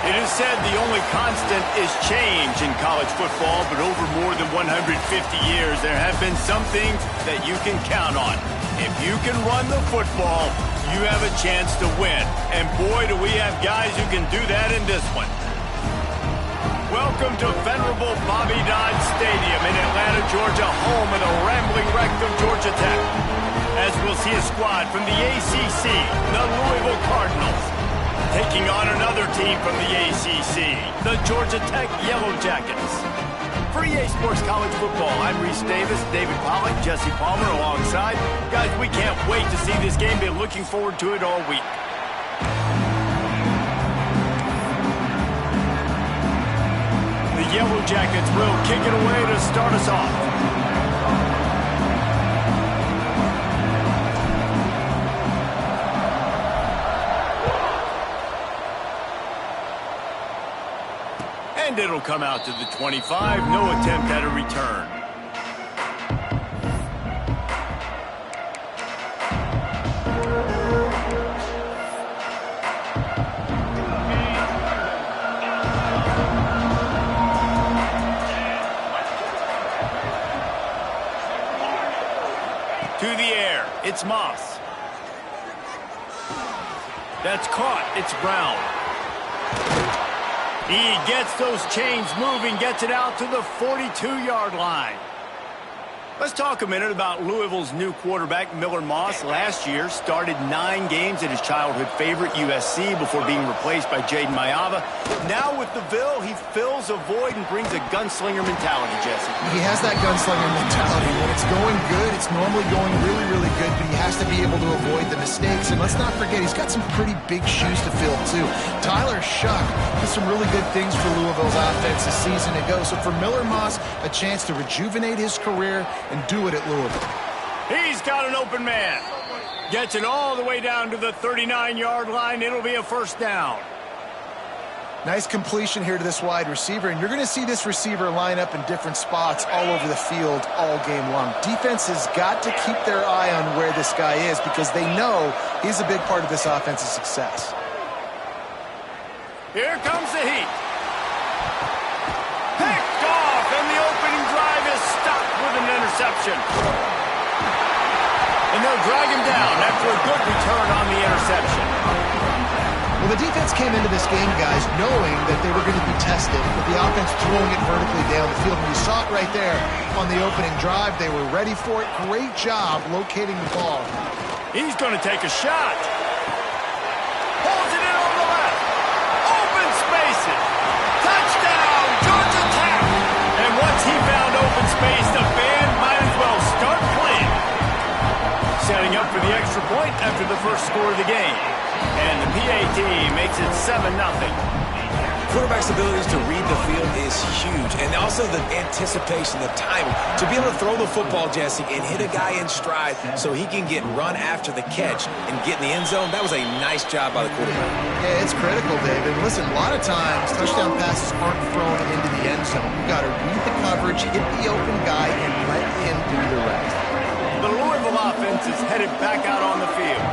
It is said the only constant is change in college football, but over more than 150 years, there have been some things that you can count on. If you can run the football, you have a chance to win. And boy, do we have guys who can do that in this one. Welcome to venerable Bobby Dodd Stadium in Atlanta, Georgia, home of the rambling wreck of Georgia Tech. As we'll see a squad from the ACC, the Louisville Cardinals, taking on another team from the ACC, the Georgia Tech Yellow Jackets. For EA Sports College Football, I'm Reese Davis, David Pollack, Jesse Palmer alongside. Guys, we can't wait to see this game. Been looking forward to it all week. The Yellow Jackets will kick it away to start us off. And it'll come out to the 25. No attempt at a return. To the air. It's Moss. That's caught. It's Brown. He gets those chains moving, gets it out to the 42-yard line. Let's talk a minute about Louisville's new quarterback, Miller Moss. Last year, started 9 games at his childhood favorite, USC, before being replaced by Jaden Mayava. Now with the Ville, he fills a void and brings a gunslinger mentality, Jesse. He has that gunslinger mentality. When it's going good, it's normally going really, really good, but he has to be able to avoid the mistakes. And let's not forget, he's got some pretty big shoes to fill, too. Tyler Shuck did some really good things for Louisville's offense this season ago. So for Miller Moss, a chance to rejuvenate his career and do it at Louisville. He's got an open man. Gets it all the way down to the 39-yard line. It'll be a first down. Nice completion here to this wide receiver, and you're going to see this receiver line up in different spots all over the field all game long. Defense has got to keep their eye on where this guy is because they know he's a big part of this offense's success. Here comes the heat. Picked off, and the opening drive is stopped with an interception. And they'll drag him down after a good return on the interception. Well, the defense came into this game, guys, knowing that they were going to be tested with the offense throwing it vertically down the field. And you saw it right there on the opening drive. They were ready for it. Great job locating the ball. He's going to take a shot. Pulls it in over the left. Open spaces. Touchdown, Georgia Tech. And once he found open space, the band might as well start playing. Setting up for the extra point after the first score of the game. And the PAT makes it 7-0. Quarterback's abilities to read the field is huge. And also the anticipation, the timing. To be able to throw the football, Jesse, and hit a guy in stride so he can get run after the catch and get in the end zone, that was a nice job by the quarterback. Yeah, it's critical, David. Listen, a lot of times touchdown passes aren't thrown into the end zone. You got to read the coverage, hit the open guy, and let him do the rest. The Louisville offense is headed back out on the field.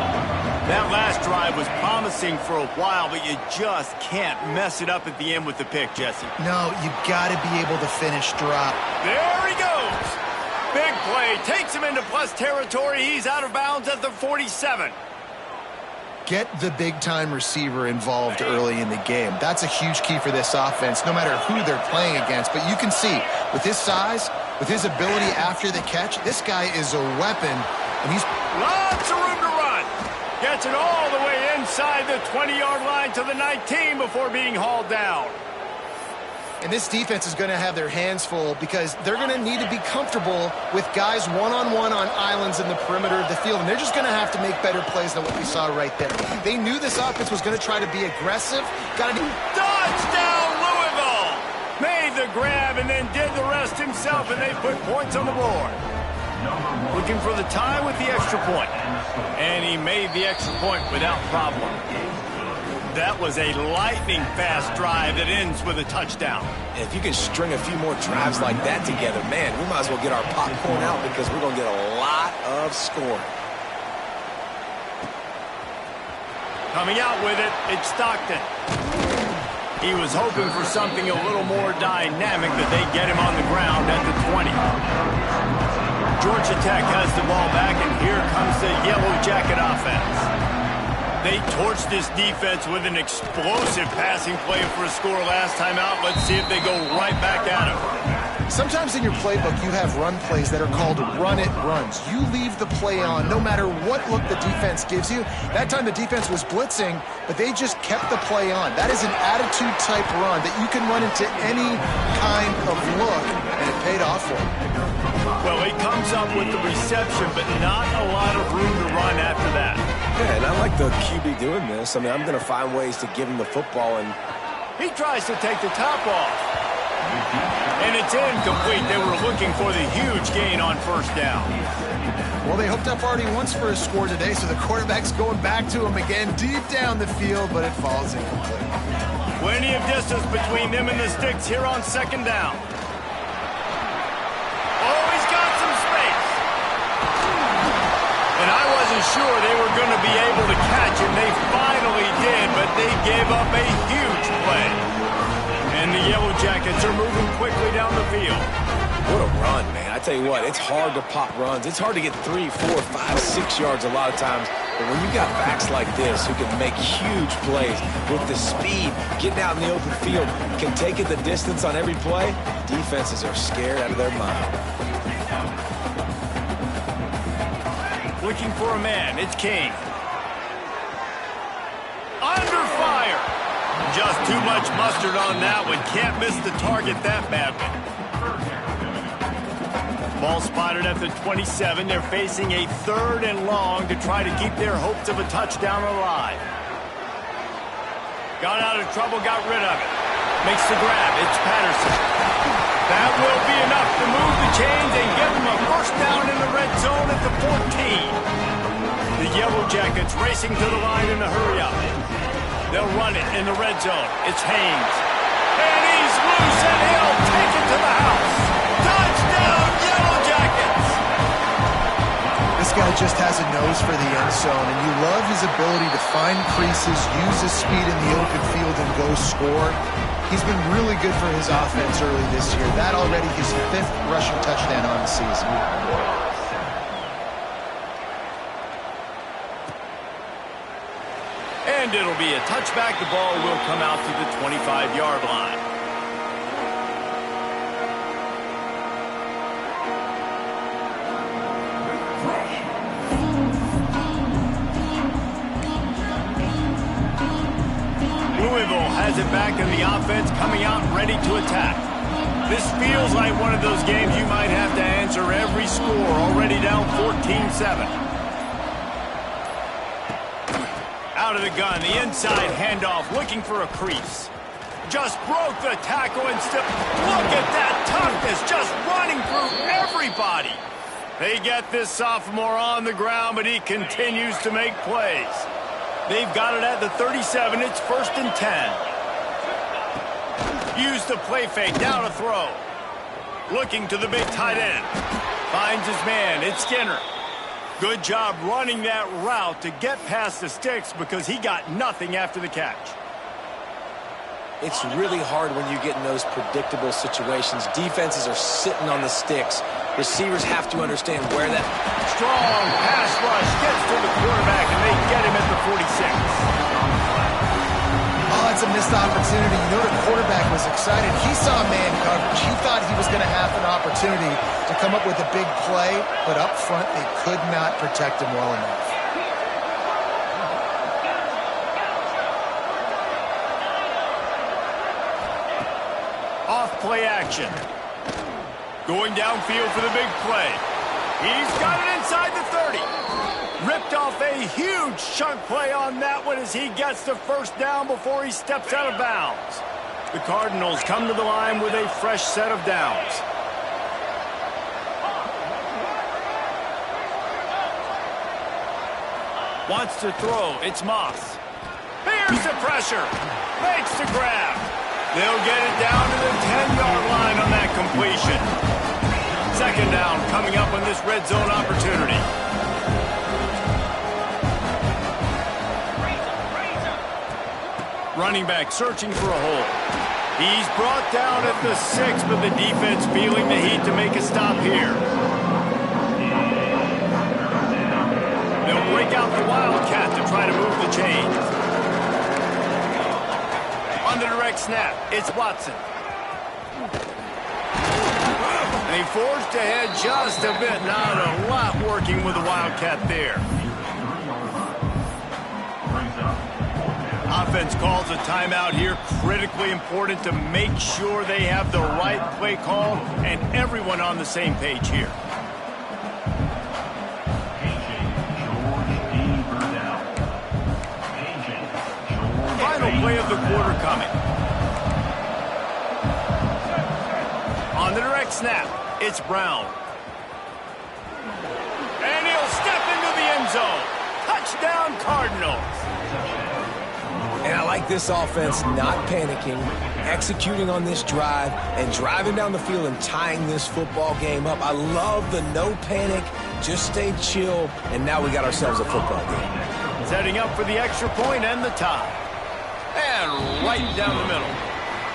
That last drive was promising for a while, but you just can't mess it up at the end with the pick, Jesse. No, you got to be able to finish drop. There he goes. Big play. Takes him into plus territory. He's out of bounds at the 47. Get the big-time receiver involved early in the game. That's a huge key for this offense, no matter who they're playing against. But you can see, with his size, with his ability after the catch, this guy is a weapon, and he's... Lots of room to run. Gets it all the way inside the 20-yard line to the 19 before being hauled down. And this defense is going to have their hands full because they're going to need to be comfortable with guys one-on-one on islands in the perimeter of the field. And they're just going to have to make better plays than what we saw right there. They knew this offense was going to try to be aggressive. Touchdown, Louisville! Made the grab and then did the rest himself, and they put points on the board. Looking for the tie with the extra point. And he made the extra point without problem. That was a lightning-fast drive that ends with a touchdown. And if you can string a few more drives like that together, man, we might as well get our popcorn out because we're going to get a lot of scoring. Coming out with it, it's Stockton. He was hoping for something a little more dynamic, that they get him on the ground at the 20. Georgia Tech has the ball back, and here comes the Yellow Jacket offense. They torched this defense with an explosive passing play for a score last time out. Let's see if they go right back at him. Sometimes in your playbook, you have run plays that are called run-it runs. You leave the play on no matter what look the defense gives you. That time the defense was blitzing, but they just kept the play on. That is an attitude-type run that you can run into any kind of look, and it paid off for him. Well, he comes up with the reception, but not a lot of room to run after that. Yeah, and I like the QB doing this. I mean, I'm going to find ways to give him the football, and he tries to take the top off. And it's incomplete. They were looking for the huge gain on first down. Well, they hooked up already once for a score today, so the quarterback's going back to him again deep down the field, but it falls incomplete. Plenty of distance between them and the sticks here on second down. Oh, he's got some space. And I wasn't sure they were going to be able to catch him. They finally did, but they gave up a huge play. And the Yellow Jackets are moving quickly down the field. what a run, man. I tell you what, it's hard to pop runs. It's hard to get 3, 4, 5, 6 yards a lot of times. But when you got backs like this who can make huge plays with the speed, getting out in the open field, can take it the distance on every play, defenses are scared out of their mind. Looking for a man, it's King. Under fire. Just too much mustard on that one. Can't miss the target that badly. Ball spotted at the 27. They're facing a 3rd and long to try to keep their hopes of a touchdown alive. Got out of trouble, got rid of it. Makes the grab. It's Patterson. That will be enough to move the chains and give them a first down in the red zone at the 14. The Yellow Jackets racing to the line in a hurry up. They'll run it in the red zone. It's Haynes. And he's loose, and he'll take it to the house. Touchdown, Yellow Jackets! This guy just has a nose for the end zone, and you love his ability to find creases, use his speed in the open field, and go score. He's been really good for his offense early this year. That already his 5th rushing touchdown on the season. And it'll be a touchback. The ball will come out to the 25-yard line. Louisville has it back, and the offense coming out ready to attack. This feels like one of those games you might have to answer every score, already down 14-7. Out of the gun, the inside handoff, looking for a crease. Just broke the tackle and still, look at that toughness, just running through everybody. They get this sophomore on the ground, but he continues to make plays. They've got it at the 37, it's 1st and 10. Use the play fake, down a throw. Looking to the big tight end. Finds his man, it's Skinner. Good job running that route to get past the sticks because he got nothing after the catch. It's really hard when you get in those predictable situations. Defenses are sitting on the sticks. Receivers have to understand where that strong pass rush gets to the quarterback, and they get him at the 46. Oh, it's a missed opportunity. You know the quarterback was excited. He saw man coverage. He thought he was going to have an opportunity to come up with a big play, but up front they could not protect him well enough. Off play action. Going downfield for the big play. He's got it inside the 30. Ripped off a huge chunk play on that one as he gets the first down before he steps out of bounds. The Cardinals come to the line with a fresh set of downs. Wants to throw. It's Moss. Here's the pressure. Makes the grab. They'll get it down to the 10-yard line on that completion. 2nd down coming up on this red zone opportunity. Running back searching for a hole. He's brought down at the 6, but the defense feeling the heat to make a stop here. They'll break out the Wildcat to try to move the chains. On the direct snap, it's Watson. And he forged ahead just a bit. Not a lot working with the Wildcat there. Offense calls a timeout here. Critically important to make sure they have the right play call and everyone on the same page here. Final play of the quarter coming. On the direct snap, it's Brown. And he'll step into the end zone. Touchdown, Cardinals. And I like this offense not panicking, executing on this drive, and driving down the field and tying this football game up. I love the no panic, just stay chill, and now we got ourselves a football game. Setting up for the extra point and the tie. And right down the middle.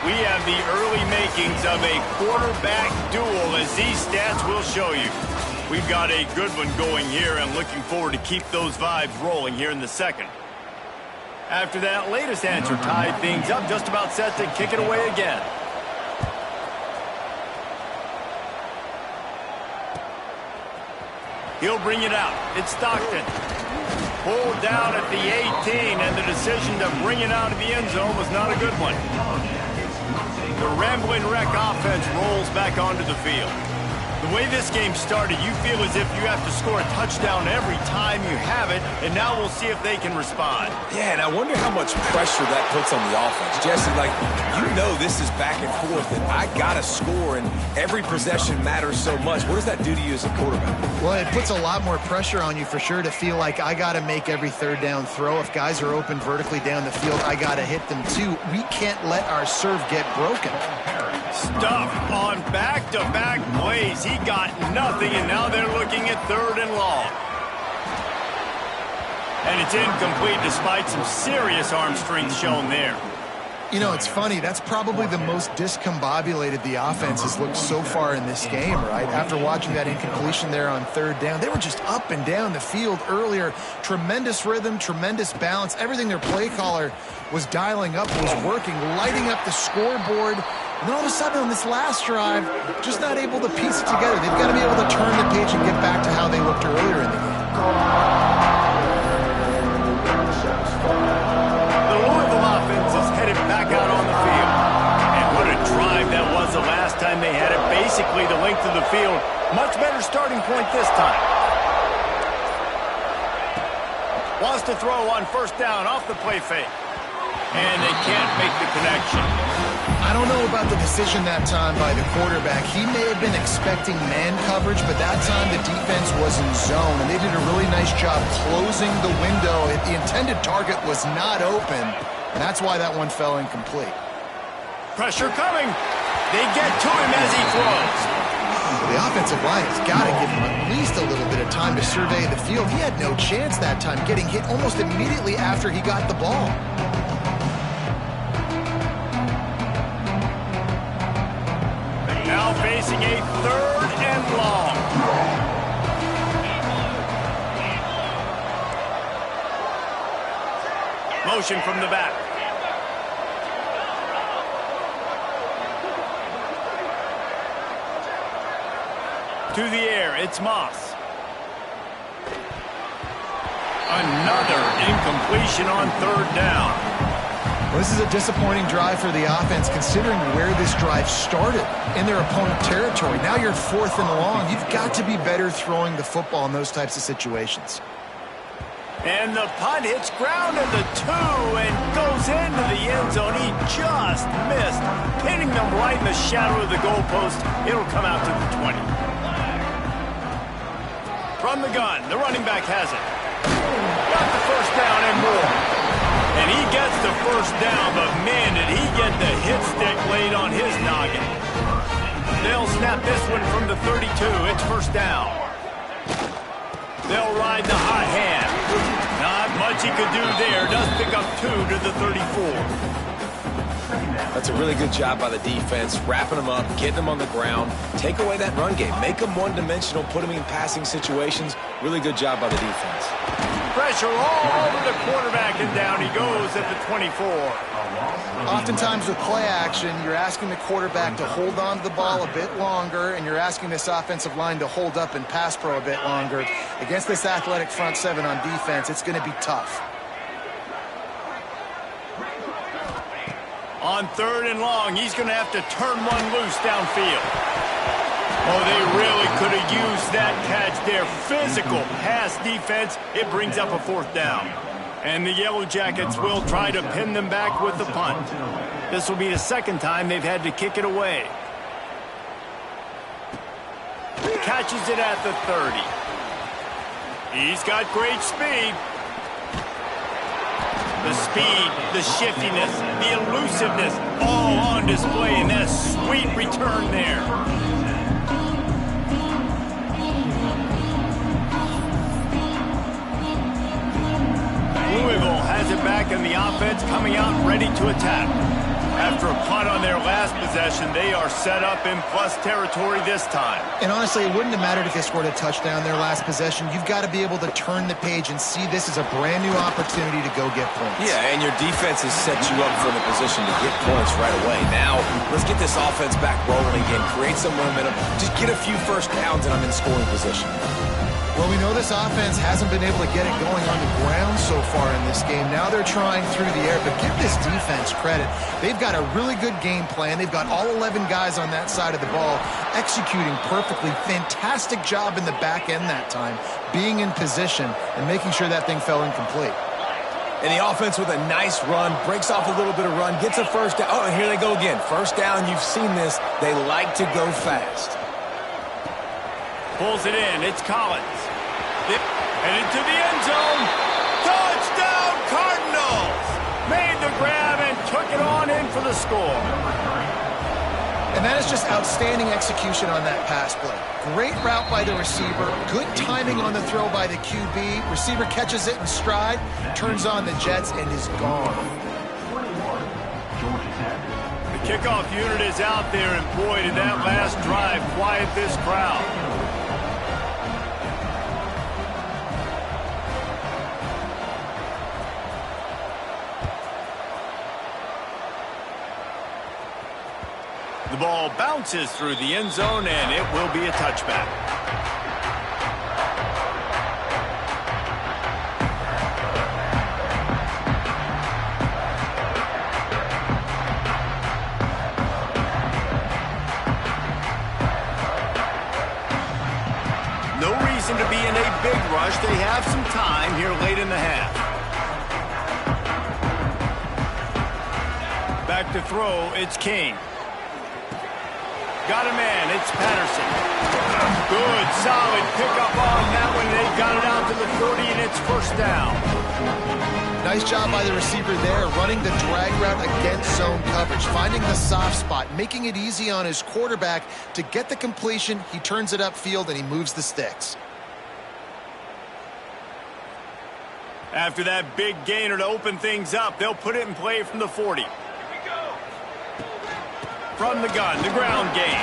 We have the early makings of a quarterback duel, as these stats will show you. We've got a good one going here, and looking forward to keep those vibes rolling here in the second. After that latest answer tied things up, just about set to kick it away again. He'll bring it out. It's Stockton. Pulled down at the 18, and the decision to bring it out of the end zone was not a good one. The rambling wreck offense rolls back onto the field. The way this game started, you feel as if you have to score a touchdown every time you have it, and now we'll see if they can respond. Yeah, and I wonder how much pressure that puts on the offense. Jesse, like, you know this is back and forth, and I got to score, and every possession matters so much. What does that do to you as a quarterback? Well, it puts a lot more pressure on you for sure to feel like I got to make every third down throw. If guys are open vertically down the field, I got to hit them too. We can't let our serve get broken. Stuff on back-to-back plays. He got nothing, and now they're looking at 3rd and long. And it's incomplete despite some serious arm strength shown there. You know, it's funny. That's probably the most discombobulated the offense has looked so far in this game, right? After watching that incompletion there on 3rd down, they were just up and down the field earlier. Tremendous rhythm, tremendous balance. Everything their play caller was dialing up was working, lighting up the scoreboard. And then all of a sudden on this last drive, just not able to piece it together. They've got to be able to turn the page and get back to how they looked earlier in the game. The Louisville offense is headed back out on the field. And what a drive that was the last time they had it. Basically the length of the field. Much better starting point this time. Wants to throw on 1st down off the play fake. And they can't make the connection. I don't know about the decision that time by the quarterback. He may have been expecting man coverage, but that time the defense was in zone, and they did a really nice job closing the window. The intended target was not open, and that's why that one fell incomplete. Pressure coming. They get to him as he throws. The offensive line has got to give him at least a little bit of time to survey the field. He had no chance that time, getting hit almost immediately after he got the ball. Now facing a 3rd and long. Motion from the back. To the air, it's Moss. Another incompletion on 3rd down. Well, this is a disappointing drive for the offense, considering where this drive started in their opponent territory. Now you're 4th and long. You've got to be better throwing the football in those types of situations. And the punt hits ground at the 2 and goes into the end zone. He just missed, pinning them right in the shadow of the goalpost. It'll come out to the 20. From the gun, the running back has it. Got the 1st down and more. And he gets the 1st down, but man, did he get the hit stick laid on his noggin. They'll snap this one from the 32. It's 1st down. They'll ride the hot hand. Not much he could do there. Does pick up 2 to the 34. That's a really good job by the defense, wrapping them up, getting them on the ground, take away that run game, make them one-dimensional, put them in passing situations. Really good job by the defense. Pressure all over the quarterback, and down he goes at the 24. Oftentimes with play action, you're asking the quarterback to hold on to the ball a bit longer, and you're asking this offensive line to hold up and pass pro a bit longer. Against this athletic front seven on defense, it's going to be tough. On 3rd and long, he's going to have to turn one loose downfield. Oh, they really could have used that catch there. Physical pass defense. It brings up a 4th down. And the Yellow Jackets will try to pin them back with the punt. This will be the 2nd time they've had to kick it away. Catches it at the 30. He's got great speed. The speed, the shiftiness, the elusiveness, all on display, and that sweet return there. Louisville has it back in the offense, coming out ready to attack. After a punt on their last possession, they are set up in plus territory this time. And honestly, it wouldn't have mattered if they scored a touchdown their last possession. You've got to be able to turn the page and see this as a brand new opportunity to go get points. Yeah, and your defense has set you up for the position to get points right away. Now, let's get this offense back rolling again, create some momentum, just get a few first downs, and I'm in scoring position. Well, we know this offense hasn't been able to get it going on the ground so far in this game. Now they're trying through the air, but give this defense credit. They've got a really good game plan. They've got all 11 guys on that side of the ball executing perfectly. Fantastic job in the back end that time, being in position and making sure that thing fell incomplete. And the offense with a nice run, breaks off a little bit of run, gets a first down. Oh, and here they go again. First down, you've seen this. They like to go fast. Pulls it in. It's Collins. Headed to the end zone. Touchdown, Cardinals! Made the grab and took it on in for the score. And that is just outstanding execution on that pass play. Great route by the receiver. Good timing on the throw by the QB. Receiver catches it in stride, turns on the jets, and is gone. The kickoff unit is out there, and boy, did that last drive quiet this crowd. The ball bounces through the end zone, and it will be a touchback. No reason to be in a big rush. They have some time here late in the half. Back to throw, it's King. Got a man, it's Patterson. Good, solid pickup on that one. They got it out to the 40, and it's first down. Nice job by the receiver there, running the drag route against zone coverage, finding the soft spot, making it easy on his quarterback to get the completion. He turns it upfield, and he moves the sticks. After that big gainer to open things up, they'll put it in play from the 40. From the gun, the ground game.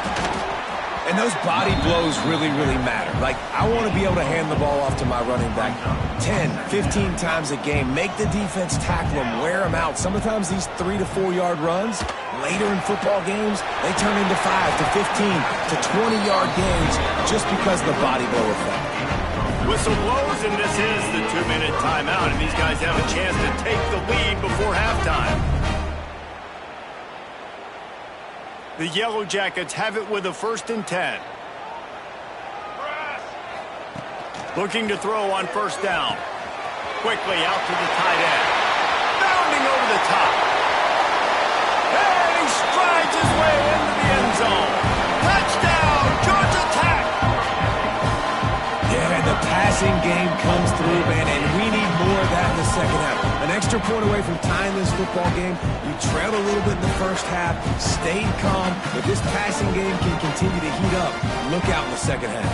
And those body blows really, really matter. Like, I want to be able to hand the ball off to my running back 10, 15 times a game. Make the defense tackle them, wear them out. Sometimes these 3 to 4 yard runs, later in football games, they turn into 5 to 15 to 20-yard gains just because of the body blow effect. Whistle blows, and this is the 2-minute timeout, and these guys have a chance to take the lead before halftime. The Yellow Jackets have it with a 1st and 10. Looking to throw on first down. Quickly out to the tight end. Bounding over the top. And he strides his way into the end zone. Touchdown, Georgia Tech! Yeah, and the passing game comes through, man, and we need more of that in the second half. An extra point away from tying this football game. You trailed a little bit in the first half, stayed calm. If this passing game can continue to heat up, look out in the second half.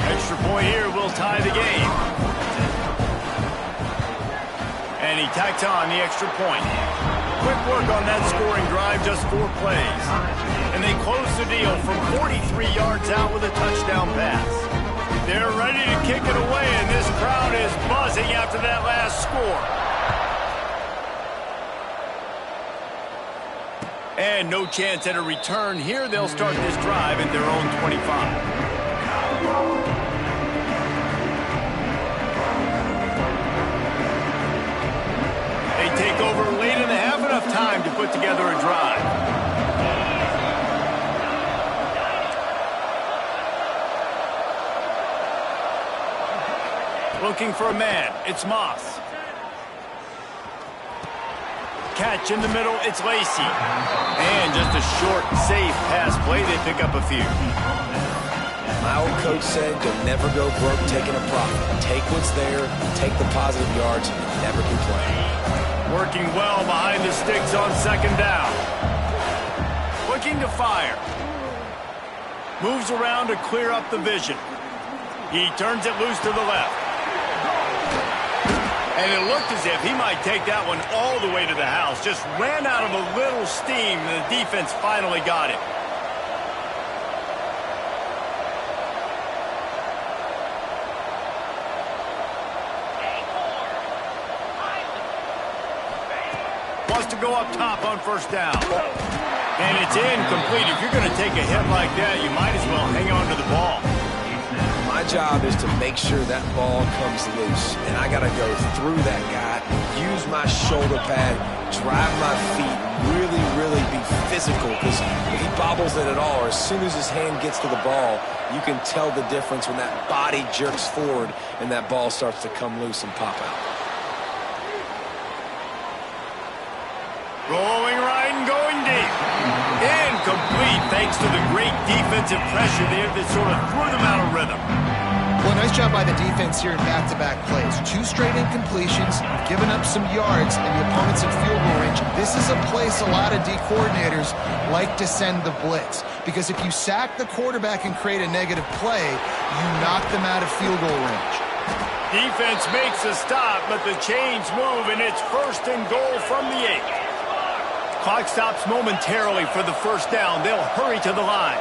Extra point here will tie the game. And he tacks on the extra point. Quick work on that scoring drive, just 4 plays. And they close the deal from 43 yards out with a touchdown pass. They're ready to kick it away, and this crowd is buzzing after that last score. And no chance at a return here. They'll start this drive at their own 25. Take over late in the half, enough time to put together a drive. Looking for a man, it's Moss. Catch in the middle, it's Lacey. And just a short, safe pass play, they pick up a few. My old coach said, you'll never go broke taking a profit. Take what's there, take the positive yards, and never complain. Working well behind the sticks on second down. Looking to fire. Moves around to clear up the vision. He turns it loose to the left. And it looked as if he might take that one all the way to the house. Just ran out of a little steam, and the defense finally got it. To go up top on first down. And it's incomplete. If you're going to take a hit like that, you might as well hang on to the ball. My job is to make sure that ball comes loose. And I got to go through that guy, use my shoulder pad, drive my feet, really be physical. Because if he bobbles it at all, or as soon as his hand gets to the ball, you can tell the difference when that body jerks forward and that ball starts to come loose and pop out. Rolling right and going deep. Incomplete thanks to the great defensive pressure there that sort of threw them out of rhythm. Well, nice job by the defense here in back-to-back plays. 2 straight incompletions, giving up some yards, and the opponent's in field goal range. This is a place a lot of D coordinators like to send the blitz. Because if you sack the quarterback and create a negative play, you knock them out of field goal range. Defense makes a stop, but the chains move, and it's 1st and goal from the 8. Clock stops momentarily for the first down. They'll hurry to the line.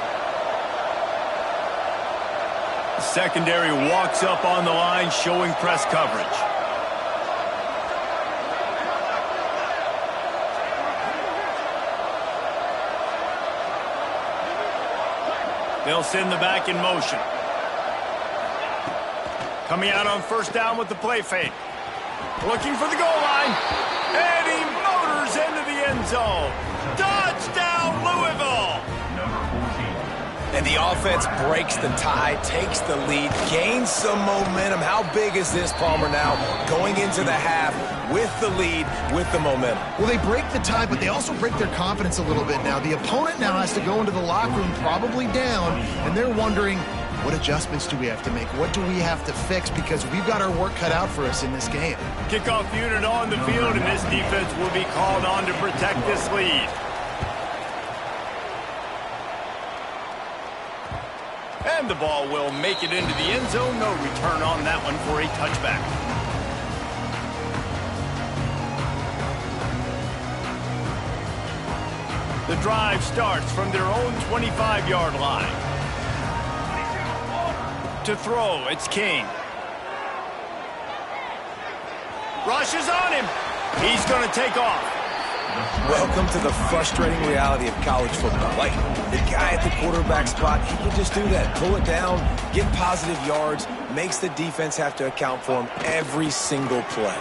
The secondary walks up on the line, showing press coverage. They'll send the back in motion. Coming out on first down with the play fake. Looking for the goal line. And he motors into the end zone. Touchdown, Louisville! And the offense breaks the tie, takes the lead, gains some momentum. How big is this, Palmer, now going into the half with the lead, with the momentum? Well, they break the tie, but they also break their confidence a little bit now. The opponent now has to go into the locker room probably down, and they're wondering, what adjustments do we have to make? What do we have to fix? Because we've got our work cut out for us in this game. Kickoff unit on the field, and this defense will be called on to protect this lead. And the ball will make it into the end zone. No return on that one for a touchback. The drive starts from their own 25-yard line. To throw, it's King. Rushes on him. He's going to take off. Welcome to the frustrating reality of college football. Like, the guy at the quarterback spot, he can just do that. Pull it down, get positive yards, makes the defense have to account for him every single play.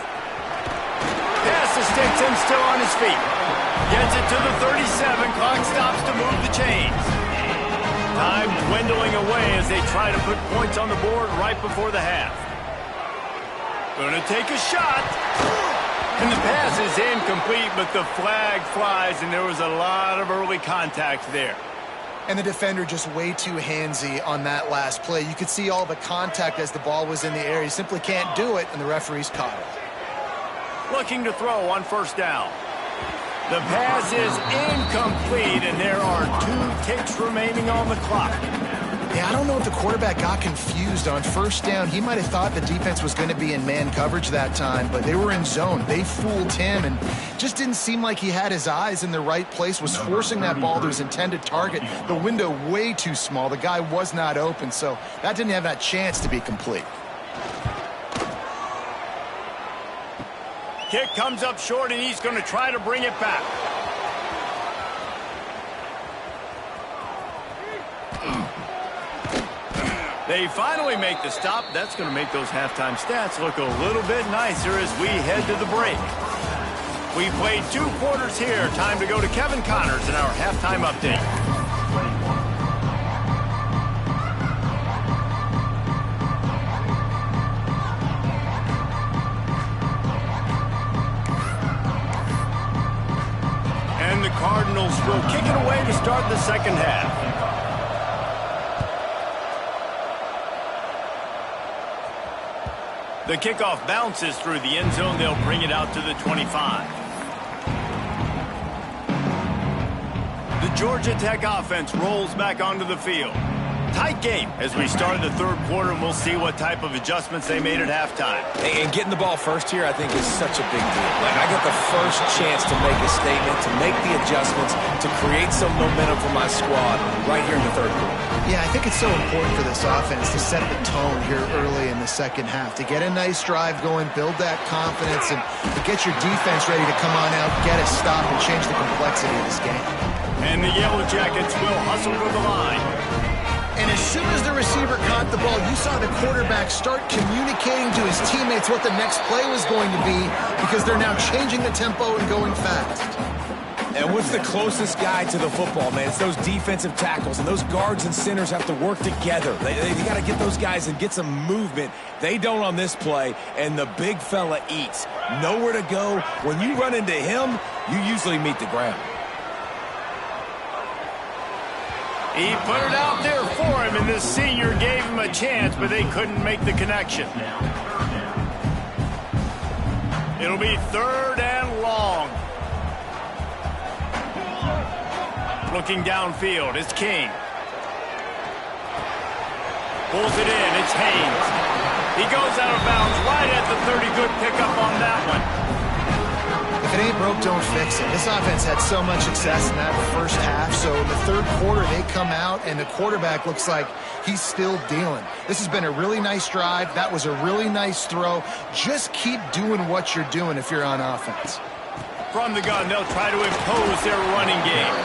Pass the sticks and still on his feet. Gets it to the 37. Clock stops to move the chains. Time dwindling away as they try to put points on the board right before the half. Gonna take a shot. And the pass is incomplete, but the flag flies, and there was a lot of early contact there. And the defender just way too handsy on that last play. You could see all the contact as the ball was in the air. He simply can't do it, and the referee's caught it. Looking to throw on first down. The pass is incomplete, and there are 2 ticks remaining on the clock. Yeah, I don't know if the quarterback got confused on first down. He might have thought the defense was going to be in man coverage that time, but they were in zone. They fooled him and just didn't seem like he had his eyes in the right place, was forcing that ball to his intended target. The window way too small. The guy was not open, so that didn't have that chance to be complete. Kick comes up short, and he's going to try to bring it back. They finally make the stop. That's going to make those halftime stats look a little bit nicer as we head to the break. We played 2 quarters here. Time to go to Kevin Connors in our halftime update. And the Cardinals will kick it away to start the second half. The kickoff bounces through the end zone. They'll bring it out to the 25. The Georgia Tech offense rolls back onto the field. Tight game as we start the third quarter, and we'll see what type of adjustments they made at halftime. And getting the ball first here, I think, is such a big deal. Like, I got the first chance to make a statement, to make the adjustments, to create some momentum for my squad right here in the third quarter. Yeah, I think it's so important for this offense to set the tone here early in the second half, to get a nice drive going, build that confidence, and to get your defense ready to come on out, get a stop, and change the complexity of this game. And the Yellow Jackets will hustle to the line. And as soon as the receiver caught the ball, you saw the quarterback start communicating to his teammates what the next play was going to be, because they're now changing the tempo and going fast. And what's the closest guy to the football, man? It's those defensive tackles, and those guards and centers have to work together. They got to get those guys and get some movement. They don't on this play, and the big fella eats. Nowhere to go. When you run into him, you usually meet the ground. He put it out there for him, and this senior gave him a chance, but they couldn't make the connection. It'll be 3rd and long. Looking downfield, it's King. Pulls it in, it's Haynes. He goes out of bounds right at the 30. Good pickup on that one. If it ain't broke, don't fix it. This offense had so much success in that first half, so in the third quarter they come out and the quarterback looks like he's still dealing. This has been a really nice drive. That was a really nice throw. Just keep doing what you're doing if you're on offense. From the gun, they'll try to impose their running game.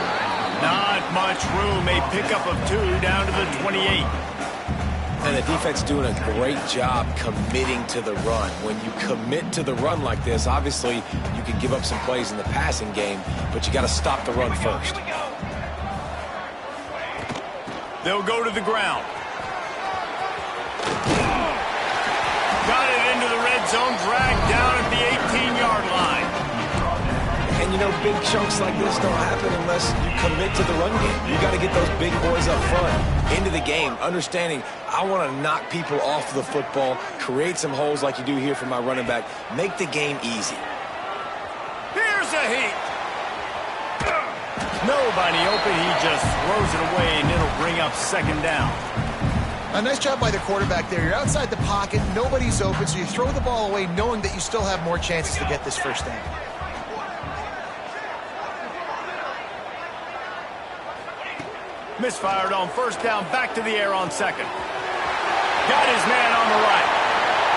Not much room. A pickup of 2 down to the 28. And the defense doing a great job committing to the run. When you commit to the run like this, obviously you can give up some plays in the passing game, but you got to stop the run first. They'll go to the ground. Got it into the red zone, dragged down at the 18-yard line. And, you know, big chunks like this don't happen unless you commit to the run game. You got to get those big boys up front into the game, understanding I want to knock people off the football, create some holes like you do here for my running back, make the game easy. Here's a heat. Nobody open. He just throws it away, and it'll bring up 2nd down. A nice job by the quarterback there. You're outside the pocket, nobody's open, so you throw the ball away knowing that you still have more chances to get this first down. Misfired on 1st down, back to the air on 2nd. Got his man on the right.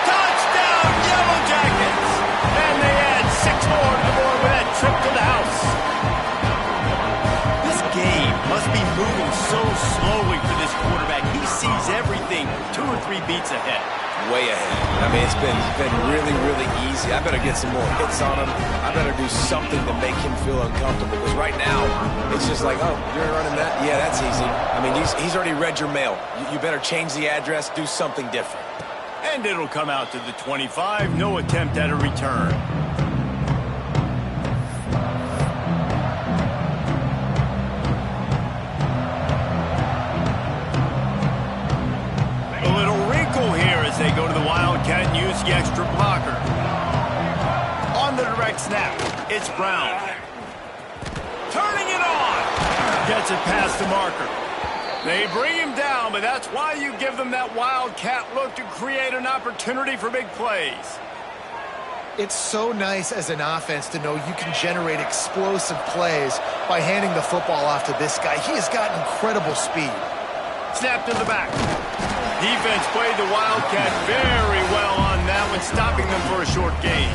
Touchdown, Yellow Jackets! And they add 6 more to the board with that trip to the house. This game must be moving so slowly for this quarterback. He sees everything 2 or 3 beats ahead. Way ahead. I mean, it's been really, really easy. I better get some more hits on him. I better do something to make him feel uncomfortable. Because right now, it's just like, oh, you're running that? Yeah, that's easy. I mean, he's already read your mail. You better change the address, do something different. And it'll come out to the 25. No attempt at a return. They go to the Wildcat and use the extra blocker. On the direct snap, it's Brown. Turning it on. Gets it past the marker. They bring him down, but that's why you give them that wildcat look to create an opportunity for big plays. It's so nice as an offense to know you can generate explosive plays by handing the football off to this guy. He has got incredible speed. Snap to the back. Defense played the wildcat very well on that one, stopping them for a short gain.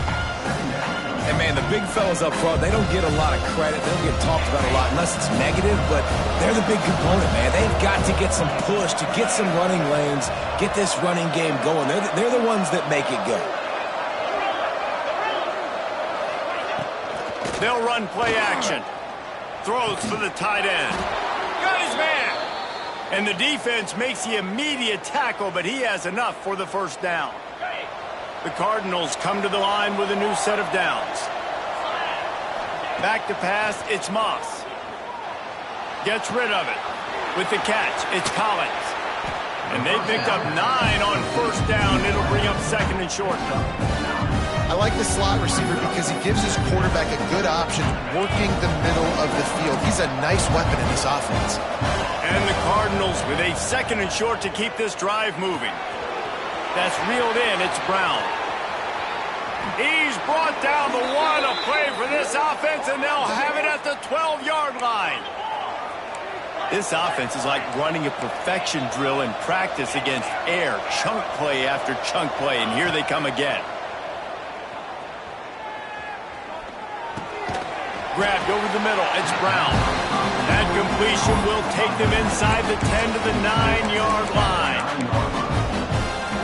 And, man, the big fellas up front, they don't get a lot of credit. They don't get talked about a lot unless it's negative, but they're the big component, man. They've got to get some push, to get some running lanes, get this running game going. They're the ones that make it go. They'll run play action. Throws for the tight end. Got his man. And the defense makes the immediate tackle, but he has enough for the first down. The Cardinals come to the line with a new set of downs. Back to pass, it's Moss. Gets rid of it. With the catch, it's Collins. And they picked up 9 on first down. It'll bring up second and short. I like the slot receiver because he gives his quarterback a good option working the middle of the field. He's a nice weapon in this offense. And the Cardinals with a second and short to keep this drive moving. That's reeled in. It's Brown. He's brought down the one. A play for this offense, and they'll have it at the 12-yard line. This offense is like running a perfection drill in practice against air. Chunk play after chunk play, and here they come again. Grabbed over the middle. It's Brown. That completion will take them inside the 10 to the 9-yard line.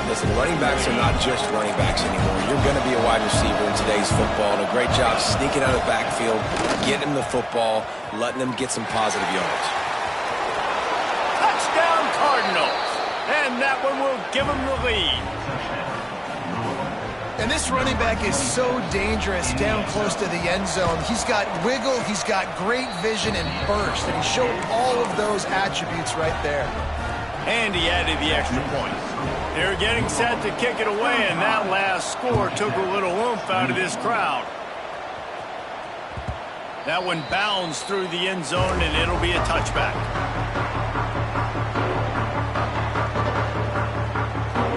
Listen, running backs are not just running backs anymore. You're going to be a wide receiver in today's football, and a great job sneaking out of the backfield, getting them the football, letting them get some positive yards. Touchdown Cardinals. And that one will give them the lead. And this running back is so dangerous down close to the end zone. He's got wiggle, he's got great vision and burst, and he showed all of those attributes right there. And he added the extra point. They're getting set to kick it away, and that last score took a little oomph out of this crowd. That one bounds through the end zone, and it'll be a touchback.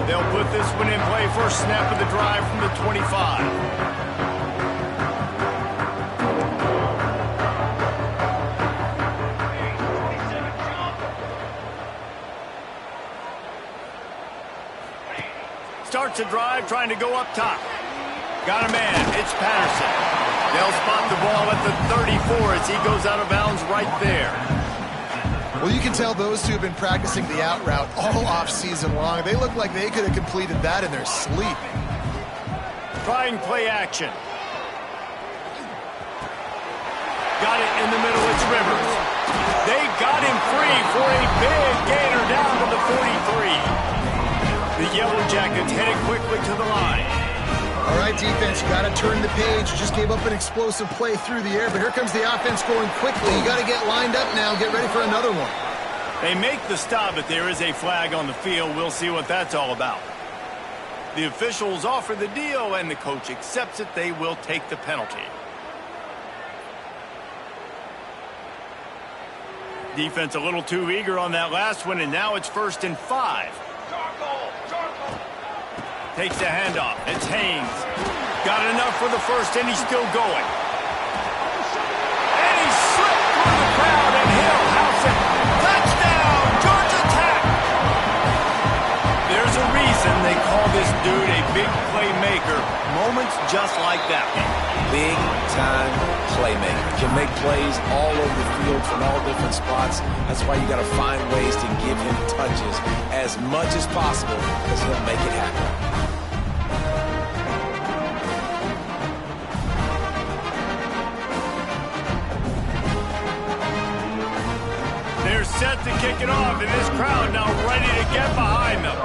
They'll put this one in play. First snap of the drive from the 25. Starts a drive trying to go up top. Got a man. It's Patterson. They'll spot the ball at the 34 as he goes out of bounds right there. Well, you can tell those two have been practicing the out route all off season long. They look like they could have completed that in their sleep. Trying play action. Got it in the middle. It's Rivers. They got him free for a big gainer down to the 43. The Yellow Jackets headed quickly to the line. All right, defense, you got to turn the page. You just gave up an explosive play through the air, but here comes the offense going quickly. You got to get lined up now. Get ready for another one. They make the stop, but there is a flag on the field. We'll see what that's all about. The officials offer the deal, and the coach accepts it. They will take the penalty. Defense a little too eager on that last one, and now it's 1st and 5. Takes the handoff. It's Haynes. Got enough for the first, and he's still going. And he slipped through the crowd, and he'll house it. Touchdown, Georgia Tech! There's a reason they call this dude a big playmaker. Moments just like that one. Big-time playmaker. Can make plays all over the field from all different spots. That's why you got to find ways to give him touches as much as possible, because he'll make it happen. They're set to kick it off, and this crowd now ready to get behind them.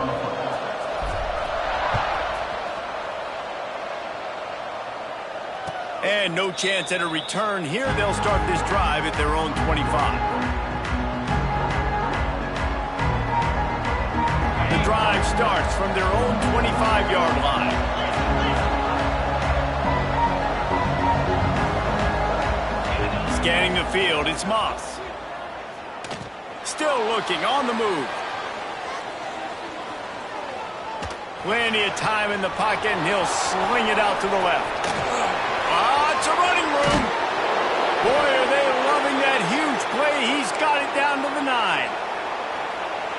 And no chance at a return here. They'll start this drive at their own 25. The drive starts from their own 25-yard line. Scanning the field, it's Moss. still looking on the move. Plenty of time in the pocket, and he'll sling it out to the left. It's a running room. Boy, are they loving that huge play. He's got it down to the 9.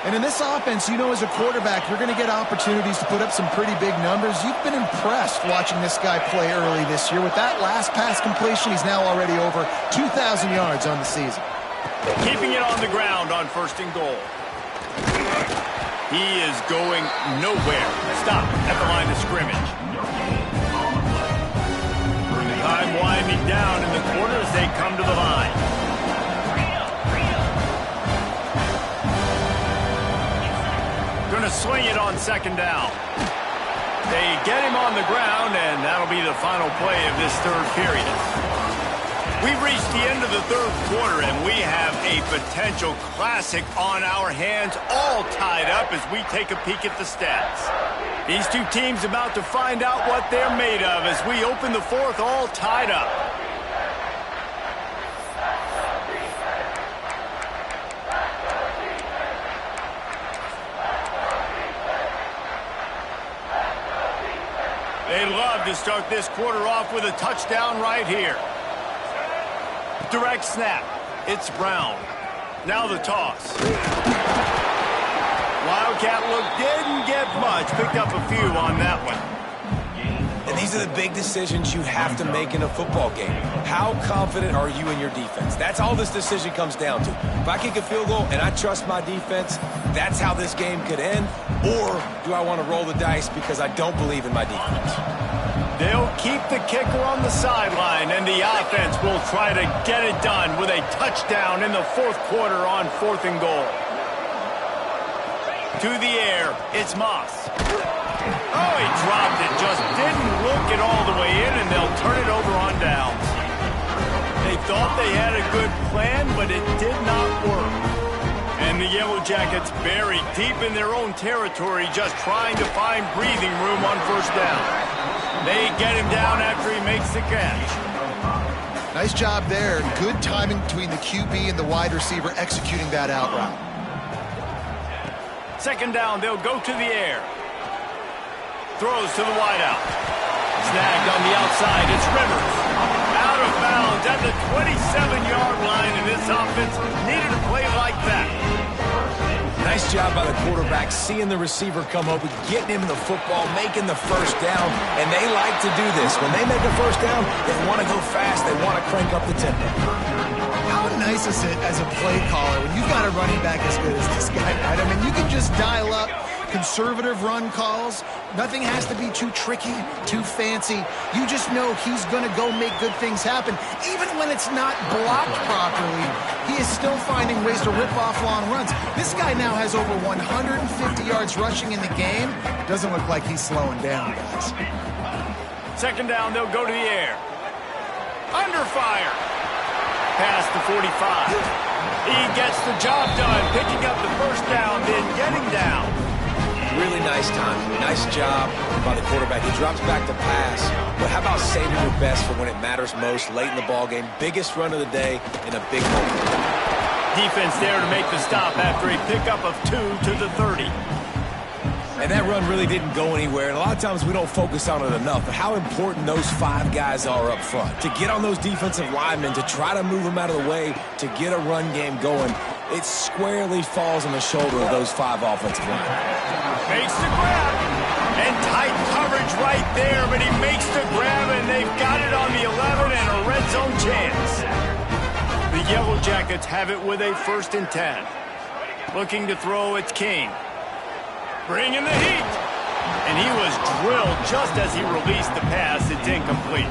And in this offense, you know, as a quarterback, you're going to get opportunities to put up some pretty big numbers. You've been impressed watching this guy play early this year. With that last pass completion, he's now already over 2,000 yards on the season. Keeping it on the ground on 1st and goal. He is going nowhere. Stop at the line of scrimmage. Time winding down in the corner as they come to the line. Going to swing it on 2nd down. They get him on the ground, and that'll be the final play of this 3rd period. We've reached the end of the 3rd quarter, and we have a potential classic on our hands, all tied up as we take a peek at the stats. These two teams about to find out what they're made of as we open the 4th, all tied up. They'd love to start this quarter off with a touchdown right here. Direct snap. It's Brown. Now the toss. Wildcat look didn't get much. Picked up a few on that one. And these are the big decisions you have to make in a football game. How confident are you in your defense? That's all this decision comes down to. If I kick a field goal and I trust my defense, that's how this game could end. Or do I want to roll the dice because I don't believe in my defense? They'll keep the kicker on the sideline, and the offense will try to get it done with a touchdown in the 4th quarter on 4th and goal. To the air, it's Moss. Oh, he dropped it, just didn't look it all the way in, and they'll turn it over on downs. They thought they had a good plan, but it did not work. And the Yellow Jackets buried deep in their own territory, just trying to find breathing room on 1st down. They get him down after he makes the catch. Nice job there. Good timing between the QB and the wide receiver executing that out route. 2nd down, they'll go to the air. Throws to the wideout. Snagged on the outside, it's Rivers. Out of bounds at the 27-yard line, and this offense needed a play like that. Nice job by the quarterback, seeing the receiver come open, getting him the football, making the 1st down, and they like to do this. When they make a 1st down, they want to go fast, they want to crank up the tempo. How nice is it as a play caller when you've got a running back as good as this guy, right? I mean, you can just dial up conservative run calls. Nothing has to be too tricky, too fancy. You just know he's going to go make good things happen. Even when it's not blocked properly, he is still finding ways to rip off long runs. This guy now has over 150 yards rushing in the game. Doesn't look like he's slowing down, guys. 2nd down, they'll go to the air. Under fire. Past the 45. He gets the job done, picking up the 1st down, then getting down. Really nice time. Nice job by the quarterback. He drops back to pass. But how about saving your best for when it matters most, late in the ballgame? Biggest run of the day in a big moment. Defense there to make the stop after a pickup of 2 to the 30. And that run really didn't go anywhere. And a lot of times we don't focus on it enough. But how important those 5 guys are up front. To get on those defensive linemen, to try to move them out of the way, to get a run game going. It squarely falls on the shoulder of those 5 offensive linemen. Makes the grab. And tight coverage right there, but he makes the grab, and they've got it on the 11 and a red zone chance. The Yellow Jackets have it with a 1st and 10. Looking to throw, it's King. Bringing the heat. And he was drilled just as he released the pass. It's incomplete.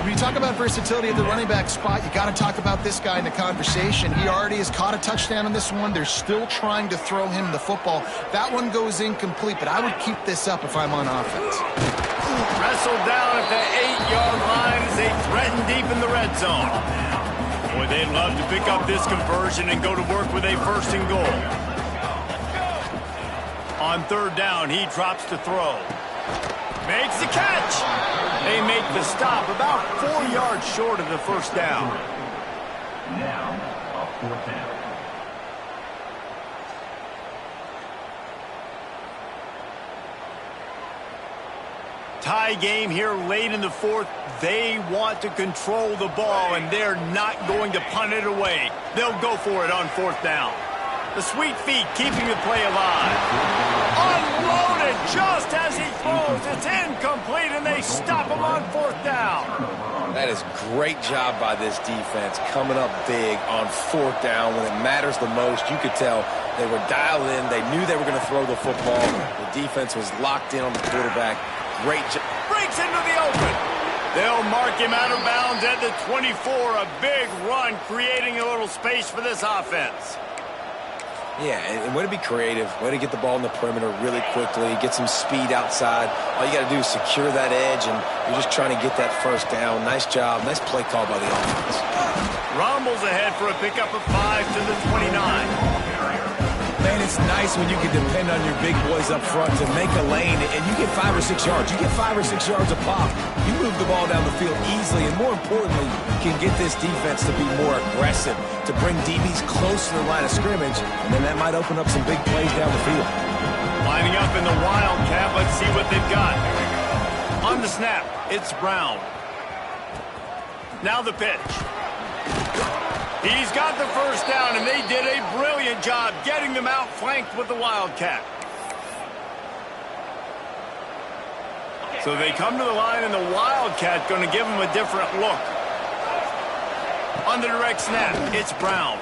When you talk about versatility at the running back spot, you got to talk about this guy in the conversation. He already has caught a touchdown on this one. They're still trying to throw him the football. That one goes incomplete, but I would keep this up if I'm on offense. Wrestled down at the 8-yard line as they threaten deep in the red zone. Boy, they'd love to pick up this conversion and go to work with a 1st and goal. On 3rd down, he drops to throw. Makes the catch. They make the stop about 4 yards short of the 1st down. Now, a 4th down. tie game here late in the fourth. They want to control the ball, and they're not going to punt it away. They'll go for it on fourth down. The sweet feet keeping the play alive. Unloaded just as he throws. It's incomplete, and they stop him on fourth down. That is great job by this defense, coming up big on fourth down when it matters the most. You could tell they were dialed in. They knew they were going to throw the football. The defense was locked in on the quarterback. Great job. Breaks into the open. They'll mark him out of bounds at the 24. A big run, creating a little space for this offense. Yeah, and way to be creative, way to get the ball in the perimeter really quickly, get some speed outside. All you got to do is secure that edge, and you're just trying to get that first down. Nice job. Nice play call by the offense. Rumbles ahead for a pickup of 5 to the 29. Man, it's nice when you can depend on your big boys up front to make a lane, and you get 5 or 6 yards. You get 5 or 6 yards a pop. You move the ball down the field easily, and more importantly, you can get this defense to be more aggressive, to bring DBs close to the line of scrimmage, and then that might open up some big plays down the field. Lining up in the Wildcat. Let's see what they've got. On the snap, it's Brown. Now the pitch. He's got the first down, and they did a brilliant job getting them outflanked with the Wildcat. So they come to the line, and the Wildcat going to give them a different look. On the direct snap, it's Brown.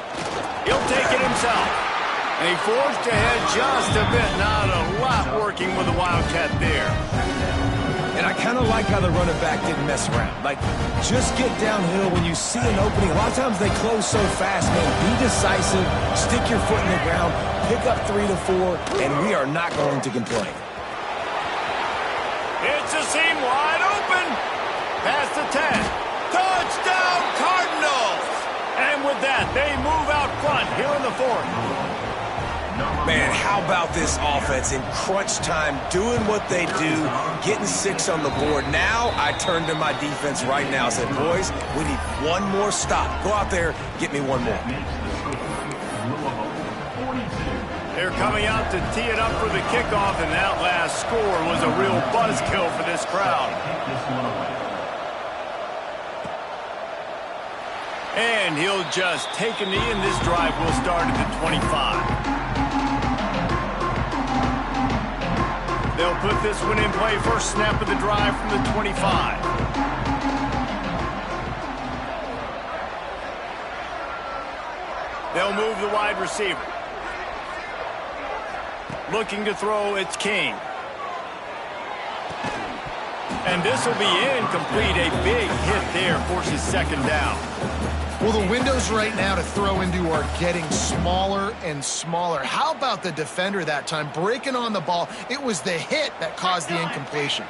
He'll take it himself. And he forged ahead just a bit. Not a lot working with the Wildcat there. And I kind of like how the running back didn't mess around. Like, just get downhill when you see an opening. A lot of times they close so fast, man. Be decisive, stick your foot in the ground, pick up 3 to 4, and we are not going to complain. It's a seam wide open. Past the 10. Touchdown, Cardinals! And with that, they move out front here in the fourth. Man, how about this offense in crunch time, doing what they do, getting 6 on the board. Now I turn to my defense right now and said, boys, we need one more stop. Go out there, get me one more. They're coming out to tee it up for the kickoff, and that last score was a real buzzkill for this crowd. And he'll just take a knee, and this drive will start at the 25. They'll put this one in play. First snap of the drive from the 25. They'll move the wide receiver. Looking to throw, it's King. And this will be incomplete. A big hit there, forces second down. Well, the windows right now to throw into are getting smaller and smaller. How about the defender that time breaking on the ball? It was the hit that caused the incompletion.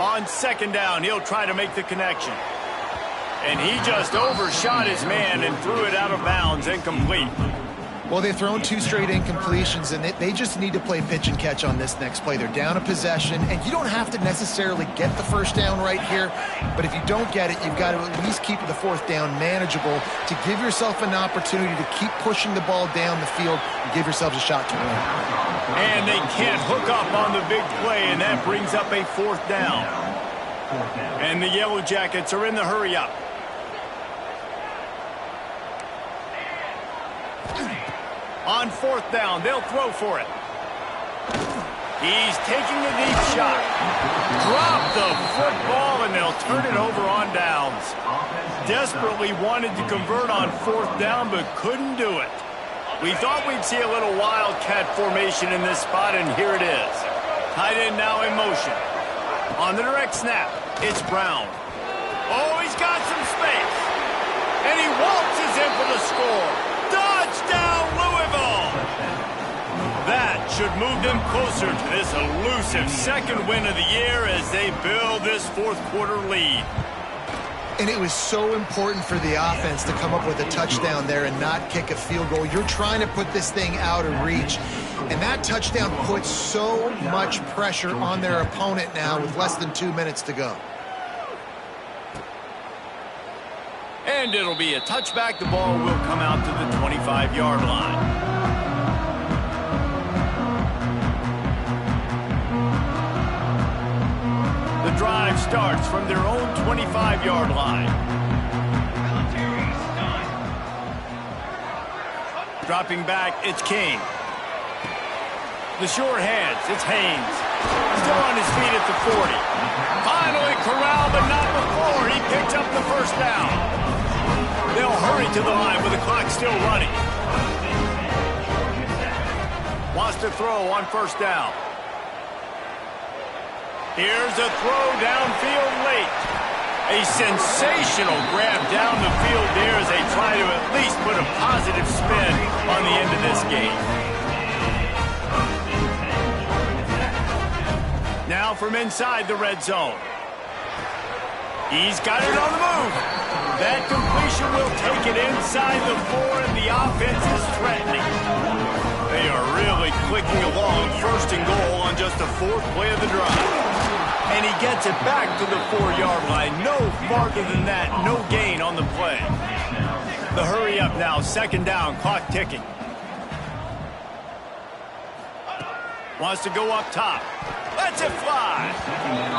On second down, he'll try to make the connection. And he just overshot his man and threw it out of bounds, incomplete. Well, they've thrown 2 straight incompletions, and they just need to play pitch and catch on this next play. They're down a possession, and you don't have to necessarily get the first down right here, but if you don't get it, you've got to at least keep the fourth down manageable to give yourself an opportunity to keep pushing the ball down the field and give yourselves a shot to win. And they can't hook up on the big play, and that brings up a fourth down. And the Yellow Jackets are in the hurry up. On fourth down, they'll throw for it. He's taking a deep shot. Drop the football, and they'll turn it over on downs. Desperately wanted to convert on fourth down, but couldn't do it. We thought we'd see a little Wildcat formation in this spot, and here it is. Tight end now in motion. On the direct snap, it's Brown. Oh, he's got some space. And he waltzes in for the score. Touchdown, Louisville! That should move them closer to this elusive second win of the year as they build this fourth quarter lead. And it was so important for the offense to come up with a touchdown there and not kick a field goal. You're trying to put this thing out of reach, and that touchdown puts so much pressure on their opponent now with less than 2 minutes to go. And it'll be a touchback. The ball will come out to the 25-yard line. drive starts from their own 25-yard line. Dropping back, it's King. The short hands, it's Haynes. Still on his feet at the 40. Finally corralled, but not before. He picks up the first down. They'll hurry to the line with the clock still running. Wants to throw on first down. Here's a throw downfield late. A sensational grab down the field there as they try to at least put a positive spin on the end of this game. Now from inside the red zone. He's got it on the move. That completion will take it inside the 4, and the offense is threatening. They are really clicking along, first and goal on just the 4th play of the drive. And he gets it back to the 4-yard line. No farther than that, no gain on the play. The hurry up now, second down, clock ticking. Wants to go up top. Lets it fly.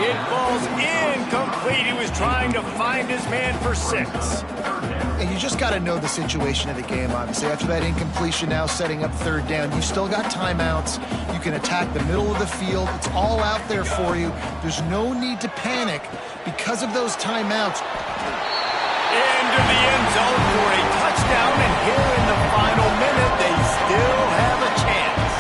It falls incomplete. He was trying to find his man for 6. And you just got to know the situation of the game, obviously. After that incompletion, now setting up 3rd down, you still got timeouts. You can attack the middle of the field. It's all out there for you. There's no need to panic because of those timeouts. Into the end zone for a touchdown, and here in the final minute, they still have a chance.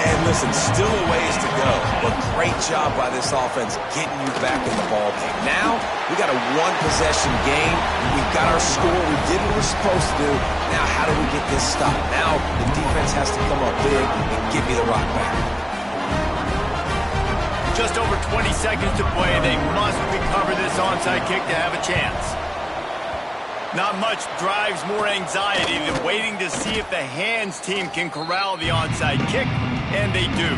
And listen, still a ways to go, but great job by this offense getting you back in the ball game. Now, we got a 1-possession game. We've got our score. We did what we're supposed to do. Now, how do we get this stopped? Now, the defense has to come up big and give me the rock back. Just over 20 seconds to play. They must recover this onside kick to have a chance. Not much drives more anxiety than waiting to see if the hands team can corral the onside kick, and they do.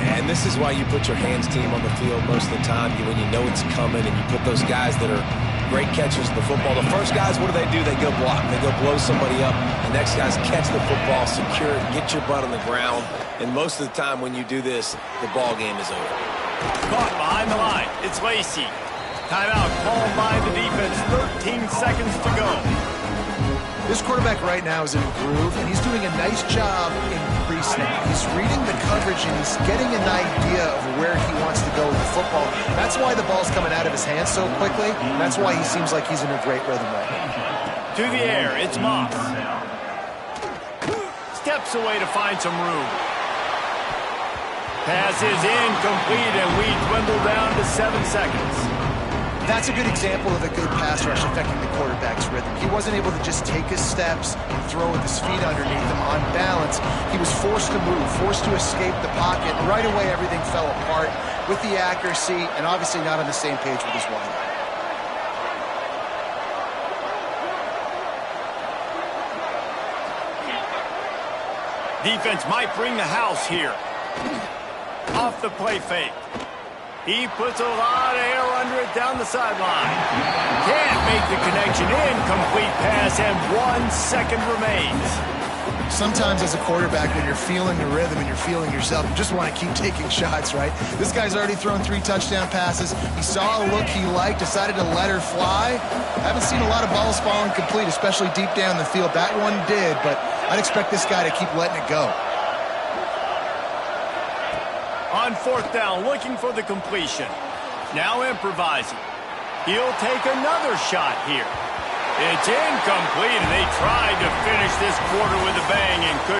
And this is why you put your hands team on the field most of the time when you know it's coming, and you put those guys that are great catchers of the football. The first guys, what do? They go block. They go blow somebody up. The next guys catch the football, secure it, get your butt on the ground. And most of the time when you do this, the ball game is over. Caught behind the line. It's Lacey. Timeout called by the defense. 13 seconds to go. This quarterback right now is in a groove, and he's doing a nice job in pre-snap. He's reading the coverage, and he's getting an idea of where he wants to go with the football. That's why the ball's coming out of his hands so quickly. That's why he seems like he's in a great rhythm right now. To the air, it's Moss. Steps away to find some room. Pass is incomplete, and we dwindle down to 7 seconds. That's a good example of a good pass rush affecting the quarterback's rhythm. He wasn't able to just take his steps and throw with his feet underneath him on balance. He was forced to move, forced to escape the pocket, and right away everything fell apart with the accuracy and obviously not on the same page with his wideout. Defense might bring the house here. Off the play fake. He puts a lot of air under it down the sideline. Can't make the connection. Incomplete pass, and 1 second remains. Sometimes as a quarterback, when you're feeling the rhythm and you're feeling yourself, you just want to keep taking shots, right? This guy's already thrown 3 touchdown passes. He saw a look he liked, decided to let her fly. Haven't seen a lot of balls falling complete, especially deep down the field. That one did, but I'd expect this guy to keep letting it go. On 4th down, looking for the completion. Now improvising. He'll take another shot here. It's incomplete, and they tried to finish this quarter with a bang and couldn't.